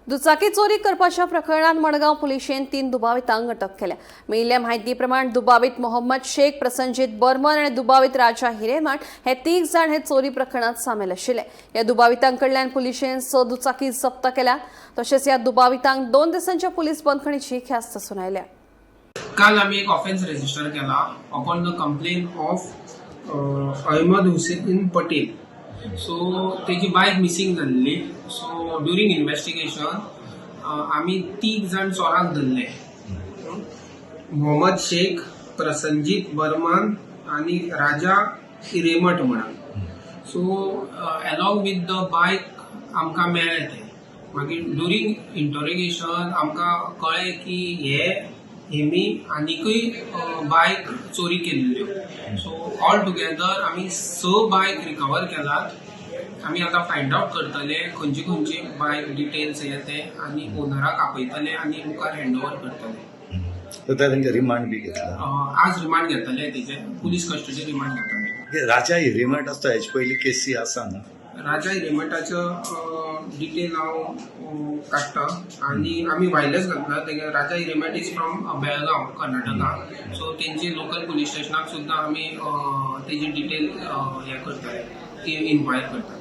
दुचाकी चोरी करपाच्या प्रकरणात मडगाव पुलिशेन 3 दुबावितांक अटक केल्या। मेळिल्ल्या म्हायती प्रमाण दुबावित मोहम्मद शेख, प्रसंजीत बर्मन आणि दुबावित राजा हिरेमठ हे 3 जाण हे चोरी प्रकरणात सामील आशिल्ले। या दुबावितांकडल्यान पुलिशेन 6 दुचाकी जप्त केल्या। तसेच या दुबावितांक 2 दिसांच्या पुलीस बंदखणीची ख्यास्त सुनायल्या। काल आम्ही एक ऑफेन्स रजिस्टर केला upon the complaint of Ahmed Hussain Patel. So तेजी बायक मिसिंग जाल्ली। सो ड्युरिंग इन्व्हेस्टिगेशन आम्ही 3 जाण चोराक धरले, मोहम्मद शेख, प्रसंजीत बर्मन आणि राजा हिरेमठ म्हणून। सो अलॉंग विथ द बायक आमकां मेळ्ळे ते। मागीर ड्युरिंग इंटरोगेशन आमकां कळ्ळें की हेमी आनीकूय बायक चोरी केल्ल्यो। सो ऑल टुगेदर आमी 6 बायक रिकवर केलात। आमी आतां फायंड आउट करतले खंयची खंयची बायक डिटेल्स हे ते आनी ओनराक आपयतले आनी मुखार हँडओवर करतले। तांचे रिमांड बी घेतला। आज रिमांड घेतले तेजे, पुलीस कस्टडी रिमांड घेतले। राजा हिरेमठ आसता हेचे पयली केसी आसा ना? राजा हिरेमठाचो डिटेल हांव काडटा आनी आमी वायरलेस घातला। तेगे Raja Hiremath is from Belgaum, Karnataka. So तेंची लोकल पुलीस स्टेशनाक सुद्दां आमी तेजी डिटेल हे करतले, इन्क्वायर करतले।